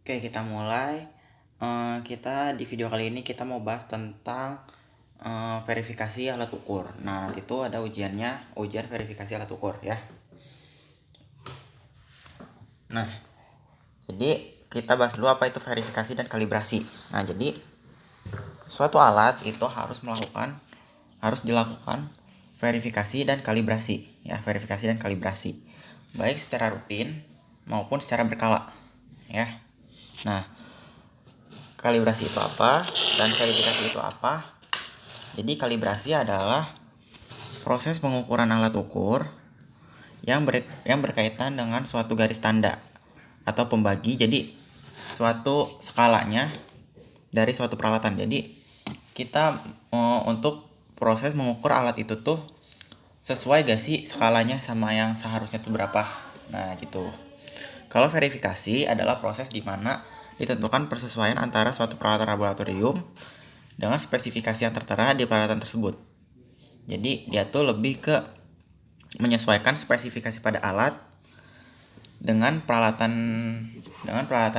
Oke, kita mulai. Kita di video kali ini kita mau bahas tentang verifikasi alat ukur. Nah, nanti itu ada ujiannya, ujian verifikasi alat ukur ya. Nah, jadi kita bahas dulu apa itu verifikasi dan kalibrasi. Nah, jadi suatu alat itu harus dilakukan verifikasi dan kalibrasi ya, verifikasi dan kalibrasi. Baik secara rutin maupun secara berkala ya. Nah, kalibrasi itu apa dan verifikasi itu apa? Jadi kalibrasi adalah proses pengukuran alat ukur yang berkaitan dengan suatu garis tanda atau pembagi. Jadi suatu skalanya dari suatu peralatan. Jadi kita untuk proses mengukur alat itu tuh sesuai gak sih skalanya sama yang seharusnya tuh berapa. Nah gitu. Kalau verifikasi adalah proses di mana ditentukan persesuaian antara suatu peralatan laboratorium dengan spesifikasi yang tertera di peralatan tersebut. Jadi dia tuh lebih ke menyesuaikan spesifikasi pada alat dengan peralatan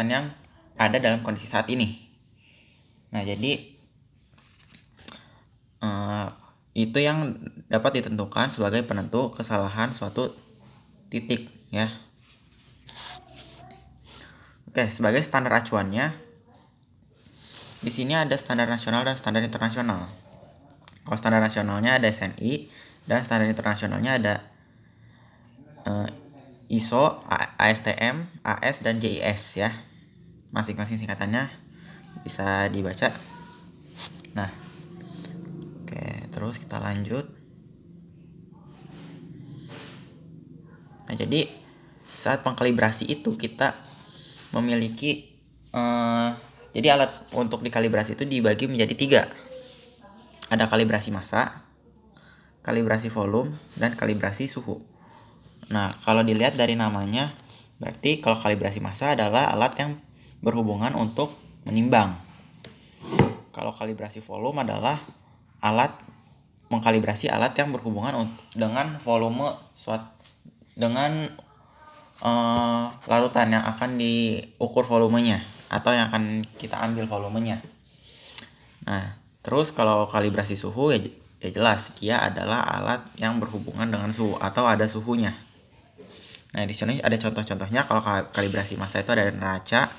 yang ada dalam kondisi saat ini. Nah, jadi itu yang dapat ditentukan sebagai penentu kesalahan suatu titik ya. Oke, sebagai standar acuannya di sini ada standar nasional dan standar internasional. Kalau standar nasionalnya ada SNI dan standar internasionalnya ada ISO, ASTM, AS dan JIS ya. Masing-masing singkatannya bisa dibaca. Nah, oke, terus kita lanjut. Nah, jadi saat pengkalibrasi itu kita memiliki jadi alat untuk dikalibrasi itu dibagi menjadi 3. Ada kalibrasi massa, kalibrasi volume, dan kalibrasi suhu. Nah, kalau dilihat dari namanya, berarti kalau kalibrasi massa adalah alat yang berhubungan untuk menimbang. Kalau kalibrasi volume adalah alat mengkalibrasi alat yang berhubungan dengan volume dengan larutan yang akan diukur volumenya atau yang akan kita ambil volumenya. Nah, terus kalau kalibrasi suhu ya jelas dia adalah alat yang berhubungan dengan suhu atau ada suhunya. Nah, di sini ada contoh-contohnya. Kalau kalibrasi massa itu ada neraca,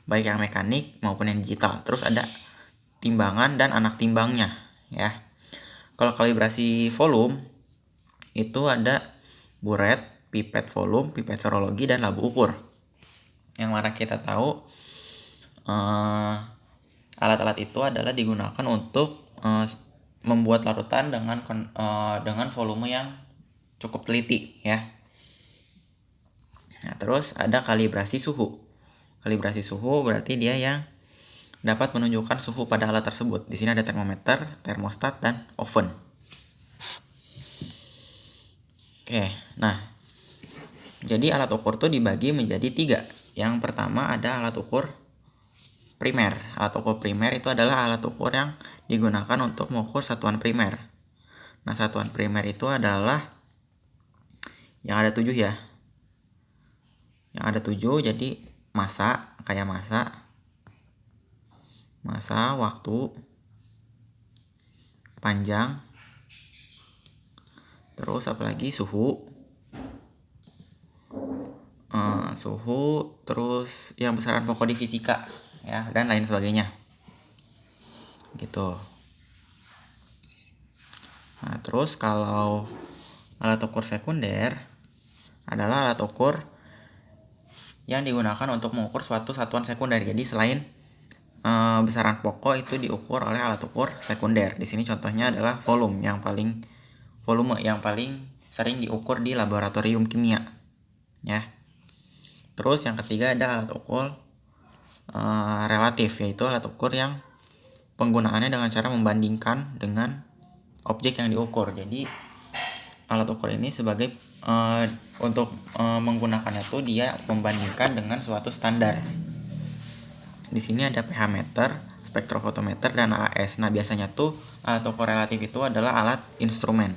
baik yang mekanik maupun yang digital. Terus ada timbangan dan anak timbangnya ya. Kalau kalibrasi volume itu ada buret, pipet volume, pipet serologi, dan labu ukur. Yang mana kita tahu alat-alat itu adalah digunakan untuk membuat larutan dengan volume yang cukup teliti ya. Nah, terus ada kalibrasi suhu. Kalibrasi suhu berarti dia yang dapat menunjukkan suhu pada alat tersebut. Di sini ada termometer, termostat, dan oven. Oke, nah jadi alat ukur tuh dibagi menjadi 3. Yang pertama ada alat ukur primer. Alat ukur primer itu adalah alat ukur yang digunakan untuk mengukur satuan primer. Nah, satuan primer itu adalah yang ada 7 ya. Yang ada 7, jadi massa, kayak massa, waktu, panjang, terus apalagi suhu, terus yang besaran pokok di fisika ya, dan lain sebagainya gitu. Nah, terus kalau alat ukur sekunder adalah alat ukur yang digunakan untuk mengukur suatu satuan sekunder. Jadi selain besaran pokok itu diukur oleh alat ukur sekunder. Di sini contohnya adalah volume yang paling sering diukur di laboratorium kimia ya. Terus yang ketiga ada alat ukur relatif, yaitu alat ukur yang penggunaannya dengan cara membandingkan dengan objek yang diukur. Jadi alat ukur ini sebagai untuk menggunakannya tuh dia membandingkan dengan suatu standar. Di sini ada pH meter, spektrofotometer, dan AS. Nah, biasanya tuh alat ukur relatif itu adalah alat instrumen.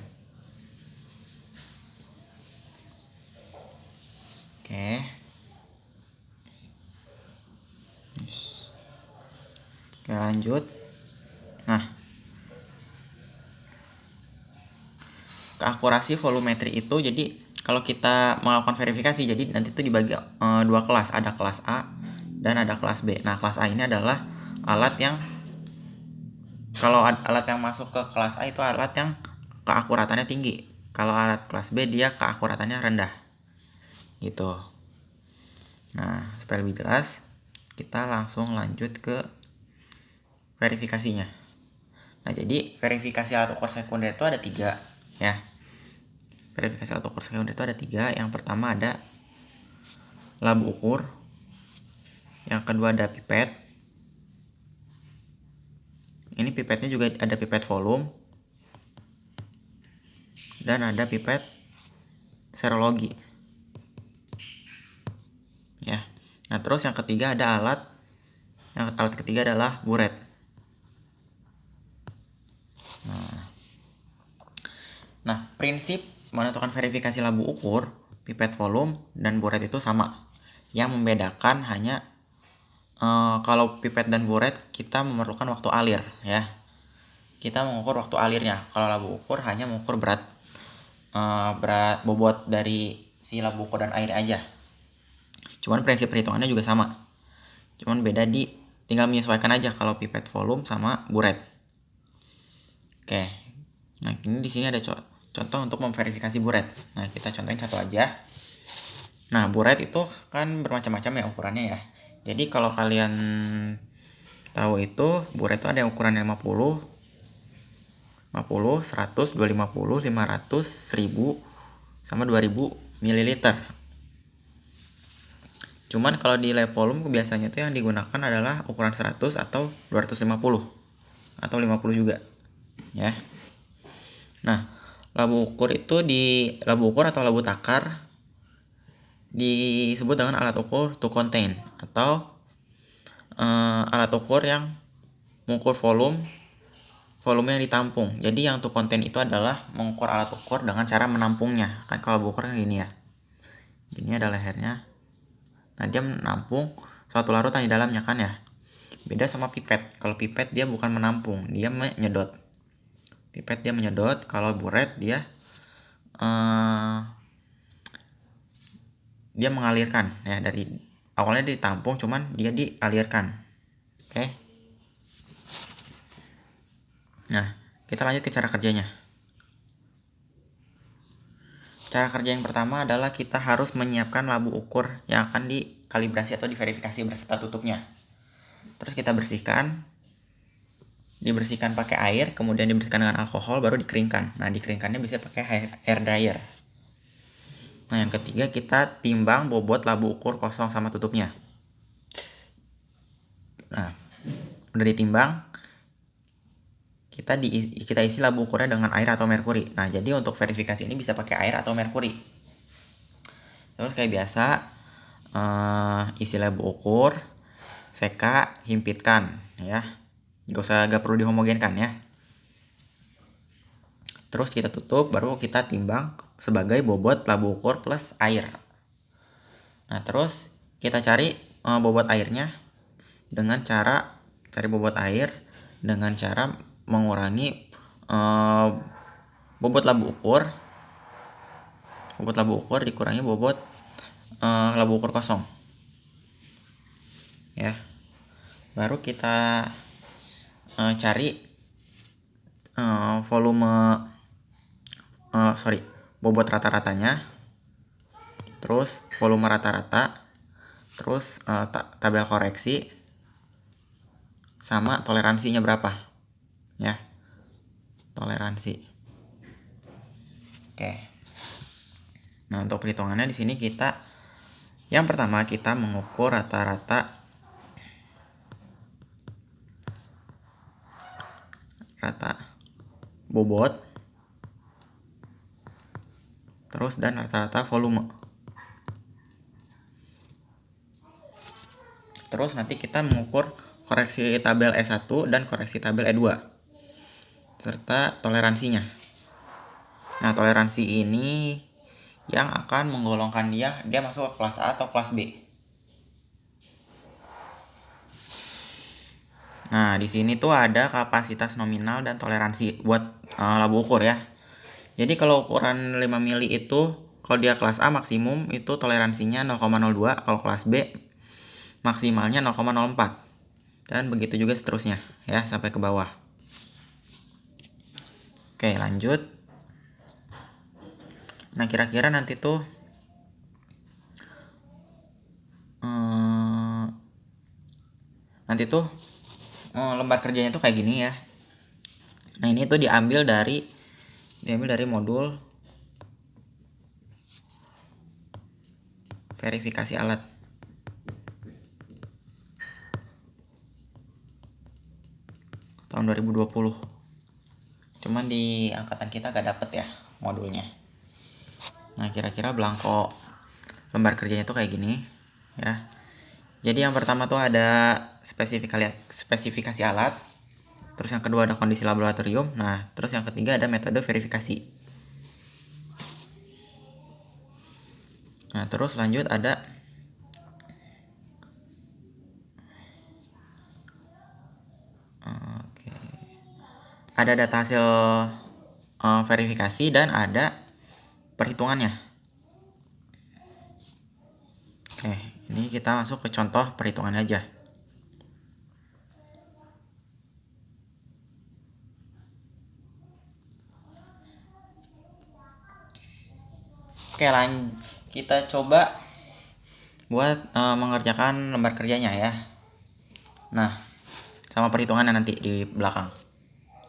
Oke. Oke, lanjut. Nah, keakurasi volumetri itu jadi kalau kita melakukan verifikasi, jadi nanti itu dibagi dua kelas, ada kelas A dan ada kelas B. Nah, kelas A ini adalah alat yang kalau alat yang masuk ke kelas A itu alat yang keakuratannya tinggi. Kalau alat kelas B dia keakuratannya rendah. Gitu. Nah, supaya lebih jelas, kita langsung lanjut ke verifikasinya. Nah, jadi verifikasi alat ukur sekunder itu ada 3 ya. Verifikasi alat ukur sekunder itu ada 3. Yang pertama ada labu ukur, yang kedua ada pipet. Ini pipetnya juga ada pipet volume dan ada pipet serologi ya. Nah, terus yang ketiga ada alat ketiga adalah buret. Nah, prinsip menentukan verifikasi labu ukur, pipet volume, dan buret itu sama. Yang membedakan hanya kalau pipet dan buret kita memerlukan waktu alir ya. Kita mengukur waktu alirnya. Kalau labu ukur hanya mengukur berat bobot dari si labu ukur dan air aja. Cuman prinsip perhitungannya juga sama. Cuman beda tinggal menyesuaikan aja kalau pipet volume sama buret. Oke. Nah, ini di sini ada contoh untuk memverifikasi buret. Nah, kita contohin satu aja. Nah, buret itu kan bermacam-macam ya ukurannya ya. Jadi kalau kalian tahu itu buret itu ada yang ukurannya 50, 100, 250, 500, 1000 sama 2000 ml. Cuman kalau di lab volume biasanya tuh yang digunakan adalah ukuran 100 atau 250 atau 50 juga ya. Nah, labu ukur atau labu takar disebut dengan alat ukur to contain atau alat ukur yang mengukur volume yang ditampung. Jadi yang to contain itu adalah mengukur alat ukur dengan cara menampungnya. Kan kalau labu ukur kan gini ya. Ini ada lehernya. Nah, dia menampung suatu larutan di dalamnya kan ya. Beda sama pipet. Kalau pipet dia bukan menampung, dia menyedot. Pipet dia menyedot, kalau buret dia mengalirkan ya, dari awalnya ditampung cuman dia dialirkan. Oke. Nah, kita lanjut ke cara kerjanya. Cara kerja yang pertama adalah kita harus menyiapkan labu ukur yang akan dikalibrasi atau diverifikasi beserta tutupnya. Terus kita dibersihkan pakai air, kemudian dibersihkan dengan alkohol, baru dikeringkan. Nah, dikeringkannya bisa pakai hair dryer. Nah, yang ketiga kita timbang bobot labu ukur kosong sama tutupnya. Nah, udah ditimbang, kita isi labu ukurnya dengan air atau merkuri. Nah, jadi untuk verifikasi ini bisa pakai air atau merkuri. Terus kayak biasa, isi labu ukur, seka, himpitkan ya. Gak perlu dihomogenkan ya. Terus kita tutup, baru kita timbang sebagai bobot labu ukur plus air. Nah, terus kita cari bobot airnya dengan cara cari bobot air dengan cara mengurangi bobot labu ukur. Bobot labu ukur dikurangi bobot labu ukur kosong. Ya. Baru kita cari bobot rata-ratanya, terus volume rata-rata, terus tabel koreksi, sama toleransinya berapa ya, toleransi. Oke. Nah, untuk perhitungannya di sini yang pertama kita mengukur rata bobot, terus dan rata-rata volume. Terus nanti kita mengukur koreksi tabel E1 dan koreksi tabel E2 serta toleransinya. Nah, toleransi ini yang akan menggolongkan dia masuk ke kelas A atau kelas B. Nah, di sini tuh ada kapasitas nominal dan toleransi buat labu ukur ya. Jadi kalau ukuran 5 mili itu, kalau dia kelas A maksimum itu toleransinya 0,02, kalau kelas B maksimalnya 0,04. Dan begitu juga seterusnya ya sampai ke bawah. Oke, lanjut. Nah, kira-kira nanti tuh lembar kerjanya tuh kayak gini ya. Nah, ini tuh diambil dari modul verifikasi alat. Tahun 2020. Cuman di angkatan kita gak dapet ya modulnya. Nah, kira-kira belangko lembar kerjanya tuh kayak gini ya. Jadi yang pertama tuh ada spesifikasi alat. Terus yang kedua ada kondisi laboratorium. Nah, terus yang ketiga ada metode verifikasi. Nah, terus lanjut ada data hasil verifikasi dan ada perhitungannya. Oke, ini kita masuk ke contoh perhitungannya aja. Oke, kita coba buat mengerjakan lembar kerjanya ya. Nah, sama perhitungannya nanti di belakang.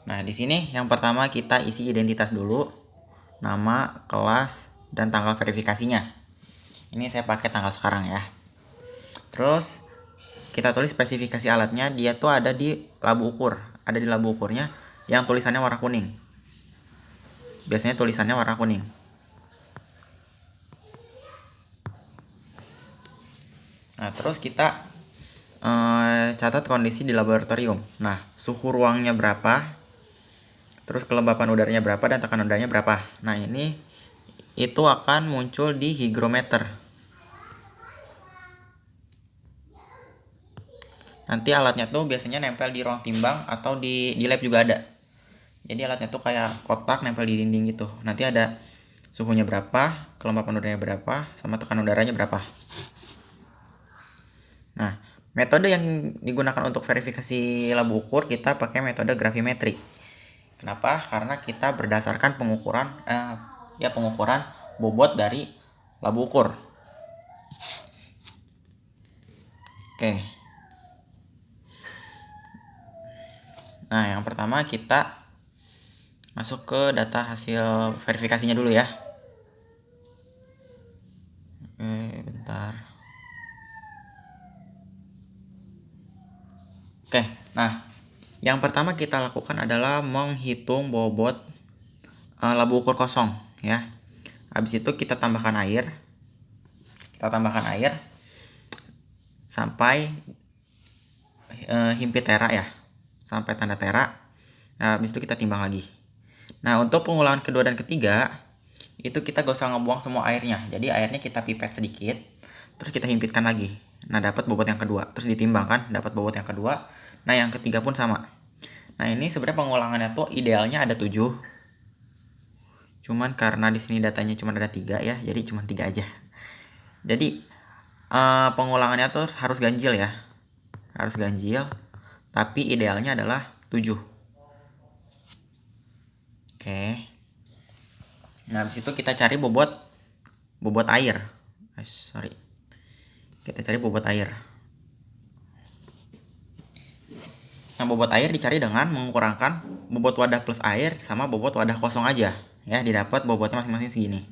Nah, di sini yang pertama kita isi identitas dulu, nama, kelas, dan tanggal verifikasinya. Ini saya pakai tanggal sekarang ya. Terus kita tulis spesifikasi alatnya, dia tuh ada di labu ukur, ada di labu ukurnya yang tulisannya warna kuning. Biasanya tulisannya warna kuning. Nah, terus kita catat kondisi di laboratorium. Nah, suhu ruangnya berapa, terus kelembapan udaranya berapa, dan tekanan udaranya berapa. Nah, ini itu akan muncul di hygrometer. Nanti alatnya tuh biasanya nempel di ruang timbang atau di lab juga ada. Jadi alatnya tuh kayak kotak nempel di dinding gitu. Nanti ada suhunya berapa, kelembapan udaranya berapa, sama tekanan udaranya berapa. Nah, metode yang digunakan untuk verifikasi labu ukur kita pakai metode gravimetri. Kenapa? Karena kita berdasarkan pengukuran bobot dari labu ukur. Oke. Nah, yang pertama kita masuk ke data hasil verifikasinya dulu ya. Oke, bentar. Oke, nah yang pertama kita lakukan adalah menghitung bobot labu ukur kosong ya. Habis itu kita tambahkan air. Sampai himpit tera ya. Sampai tanda tera. Nah, habis itu kita timbang lagi. Nah, untuk pengulangan kedua dan ketiga itu kita gak usah ngebuang semua airnya. Jadi airnya kita pipet sedikit, terus kita himpitkan lagi. Nah, dapat bobot yang kedua, terus ditimbang kan, dapat bobot yang kedua. Nah, yang ketiga pun sama. Nah, ini sebenarnya pengulangannya tuh idealnya ada 7. Cuman karena di sini datanya cuma ada 3 ya, jadi cuma 3 aja. Jadi pengulangannya tuh harus ganjil ya. Harus ganjil, tapi idealnya adalah 7. Oke. Nah, habis itu kita cari bobot air. Kita cari bobot air. Nah, bobot air dicari dengan mengukurkan bobot wadah plus air sama bobot wadah kosong aja. Ya, didapat bobotnya masing-masing segini.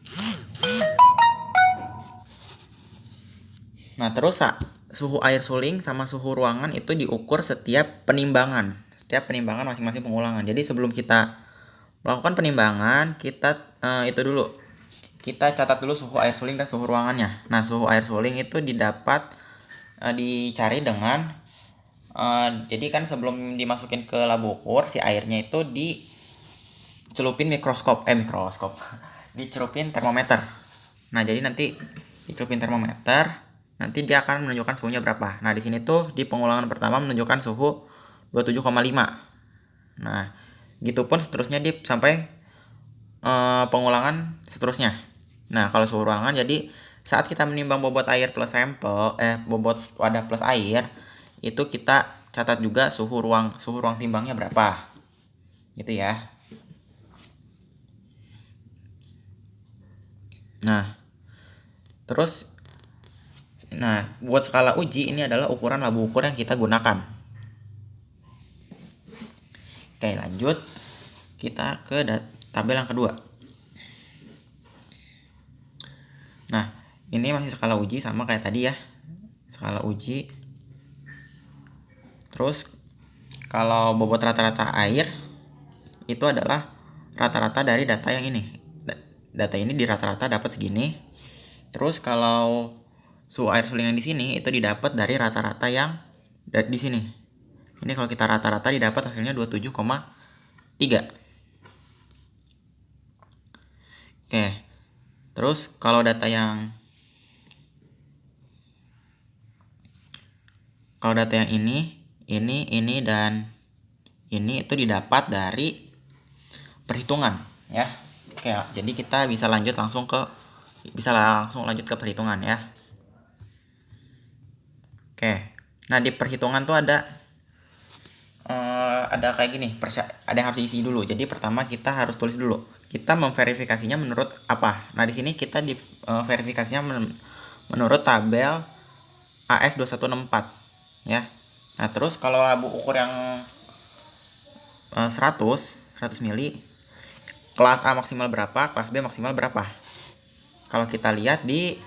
Nah, terus suhu air suling sama suhu ruangan itu diukur setiap penimbangan. Setiap penimbangan masing-masing pengulangan. Jadi sebelum kita melakukan penimbangan, kita itu dulu. Kita catat dulu suhu air suling dan suhu ruangannya. Nah, suhu air suling itu didapat dicari dengan jadi kan sebelum dimasukin ke labu ukur, si airnya itu dicelupin dicelupin termometer. Nah, jadi nanti dicelupin termometer, nanti dia akan menunjukkan suhunya berapa. Nah, di sini tuh di pengulangan pertama menunjukkan suhu 27,5. Nah, gitu pun seterusnya sampai pengulangan seterusnya. Nah, kalau suhu ruangan, jadi saat kita menimbang bobot air plus bobot wadah plus air, itu kita catat juga suhu ruang timbangnya berapa. Gitu ya. Nah, terus buat skala uji ini adalah ukuran labu ukur yang kita gunakan. Oke, lanjut kita ke tabel yang kedua. Nah, ini masih skala uji sama kayak tadi ya. Skala uji. Terus kalau bobot rata-rata air itu adalah rata-rata dari data yang ini. Data ini di rata-rata dapat segini. Terus kalau suhu air suling yang di sini itu didapat dari rata-rata yang di sini. Ini kalau kita rata-rata didapat hasilnya 27,3. Oke. Terus kalau data yang ini dan ini itu didapat dari perhitungan ya. Oke, jadi kita bisa langsung lanjut ke perhitungan ya. Oke. Nah, di perhitungan tuh ada kayak gini, ada yang harus diisi dulu. Jadi pertama kita harus tulis dulu. Kita memverifikasinya menurut apa? Nah, di sini kita verifikasinya menurut tabel AS2164 ya. Nah, terus kalau labu ukur yang 100 mili, kelas A maksimal berapa, kelas B maksimal berapa? Kalau kita lihat di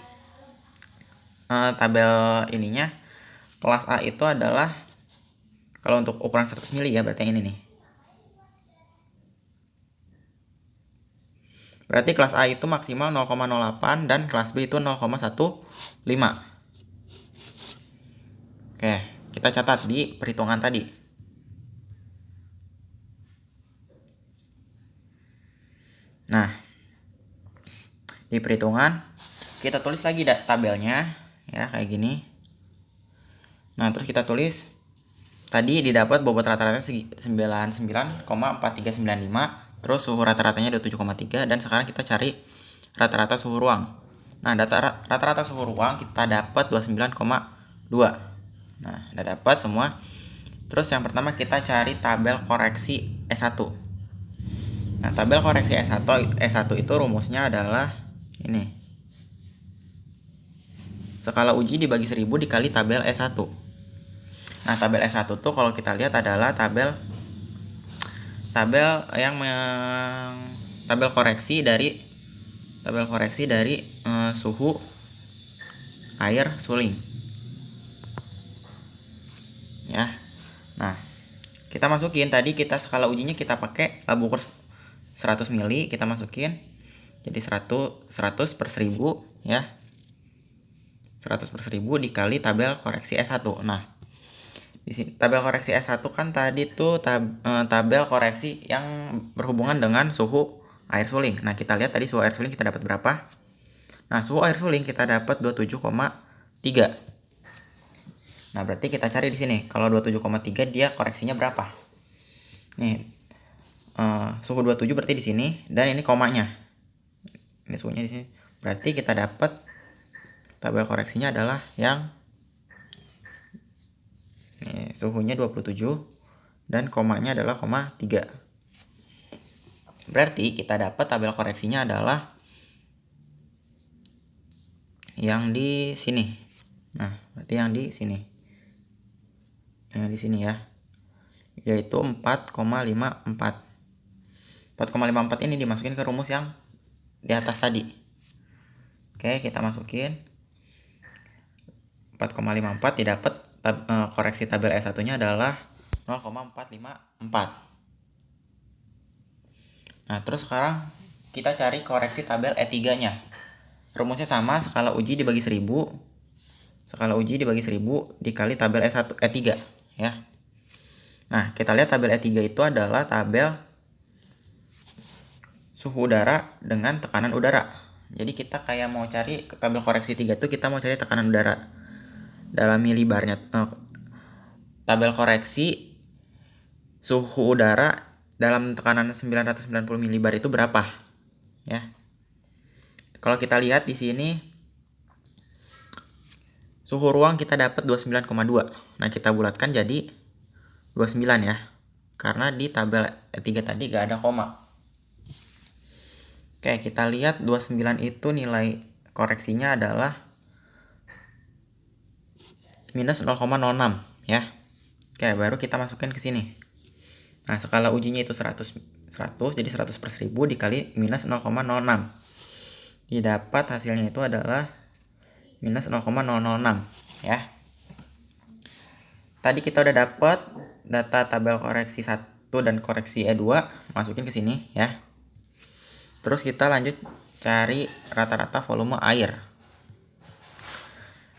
tabel ininya, kelas A itu adalah kalau untuk ukuran 100 mili ya, berarti yang ini nih. Berarti kelas A itu maksimal 0,08 dan kelas B itu 0,15. Oke, kita catat di perhitungan tadi. Nah, di perhitungan kita tulis lagi tabelnya ya kayak gini. Nah, terus kita tulis tadi didapat bobot rata-rata 99,4395, terus suhu rata-ratanya 27,3, dan sekarang kita cari rata-rata suhu ruang. Nah, data rata-rata suhu ruang kita dapat 29,2. Nah, udah dapat semua. Terus yang pertama kita cari tabel koreksi S1. Nah, tabel koreksi S1 itu rumusnya adalah ini. Skala uji dibagi 1000 dikali tabel S1. Nah, tabel S1 tuh kalau kita lihat adalah tabel koreksi dari suhu air suling. Ya. Nah, kita masukin tadi skala ujinya kita pakai labu ukur 100 mili, kita masukin jadi 100 per 1000 ya. 100 per 1000 dikali tabel koreksi S1. Nah, di sini tabel koreksi S1 kan tadi tuh tabel koreksi yang berhubungan dengan suhu air suling. Nah, kita lihat tadi suhu air suling kita dapat berapa? Nah, suhu air suling kita dapat 27,3. Nah, berarti kita cari di sini. Kalau 27,3 dia koreksinya berapa? Nih, suhu 27 berarti di sini, dan ini komanya. Ini suhunya di sini. Berarti kita dapat tabel koreksinya adalah yang suhunya 27 dan komanya adalah 3. Berarti kita dapat tabel koreksinya adalah yang di sini. Nah, berarti yang di sini. Yang di sini ya. Yaitu 4,54. 4,54 ini dimasukin ke rumus yang di atas tadi. Oke, kita masukin 4,54 didapat koreksi tabel S1-nya adalah 0,454. Nah, terus sekarang kita cari koreksi tabel E3-nya. Rumusnya sama, skala uji dibagi 1000. Skala uji dibagi 1000 dikali tabel E3 ya. Nah, kita lihat tabel E3 itu adalah tabel suhu udara dengan tekanan udara. Jadi kita kayak mau cari tabel koreksi 3 itu kita mau cari tekanan udara dalam milibarnya. Tabel koreksi suhu udara dalam tekanan 990 milibar itu berapa, ya. Kalau kita lihat di sini suhu ruang kita dapat 29,2. Nah, kita bulatkan jadi 29 ya. Karena di tabel E3 tadi gak ada koma. Oke, kita lihat 29 itu nilai koreksinya adalah minus 0,06 ya. Oke, baru kita masukin ke sini. Nah, skala ujinya itu 100, jadi 100 per 1000 dikali minus 0,06. Didapat hasilnya itu adalah minus 0,006 ya. Tadi kita udah dapat data tabel koreksi 1 dan koreksi E2, masukin ke sini ya. Terus kita lanjut cari rata-rata volume air.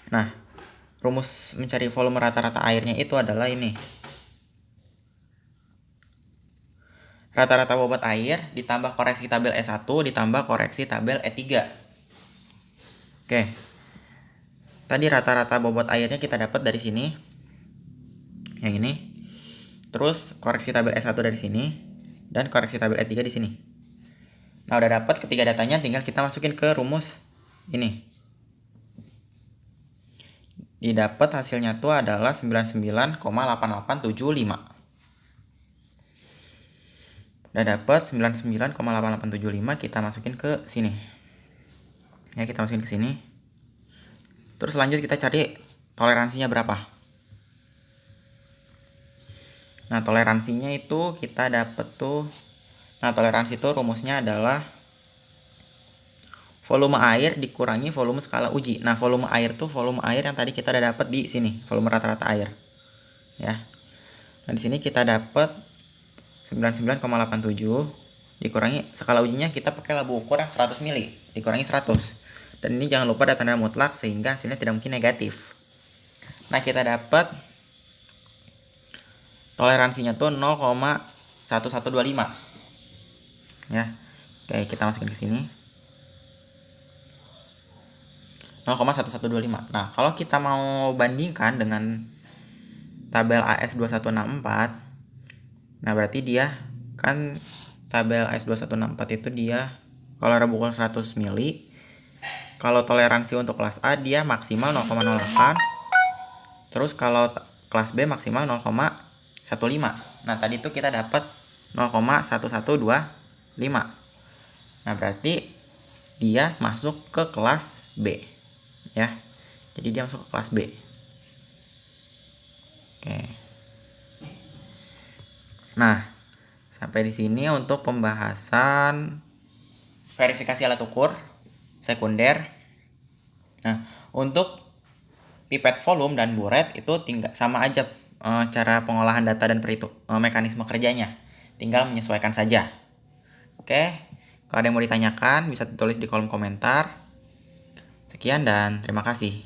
Nah, rumus mencari volume rata-rata airnya itu adalah ini. Rata-rata bobot air ditambah koreksi tabel E1 ditambah koreksi tabel E3. Oke. Tadi rata-rata bobot airnya kita dapat dari sini. Yang ini. Terus koreksi tabel E1 dari sini dan koreksi tabel E3 di sini. Nah, udah dapat ketiga datanya, tinggal kita masukin ke rumus ini. Didapat hasilnya tuh adalah 99,8875. Udah dapat 99,8875, kita masukin ke sini. Ya, kita masukin ke sini. Terus lanjut kita cari toleransinya berapa. Nah, toleransinya itu kita dapat tuh. Nah, toleransi itu rumusnya adalah volume air dikurangi volume skala uji. Nah, volume air tuh volume air yang tadi kita udah dapat di sini, volume rata-rata air. Ya. Nah, di sini kita dapat 99,87 dikurangi skala ujinya kita pakai labu ukur yang 100 mili, dikurangi 100. Dan ini jangan lupa ada tanda mutlak sehingga hasilnya tidak mungkin negatif. Nah, kita dapat toleransinya tuh 0,1125. Ya. Oke, kita masukin ke sini. 0,1125. Nah, kalau kita mau bandingkan dengan tabel AS2164, nah berarti dia kan tabel AS2164 itu dia kalau labu ukur 100 mili, kalau toleransi untuk kelas A dia maksimal 0,08, terus kalau kelas B maksimal 0,15. Nah, tadi itu kita dapat 0,1125. Nah, berarti dia masuk ke kelas B. Ya. Jadi dia masuk ke kelas B. Oke. Nah, sampai di sini untuk pembahasan verifikasi alat ukur sekunder. Nah, untuk pipet volume dan buret itu tinggal sama aja cara pengolahan data dan mekanisme kerjanya. Tinggal menyesuaikan saja. Oke. Kalau ada yang mau ditanyakan bisa ditulis di kolom komentar. Sekian dan terima kasih.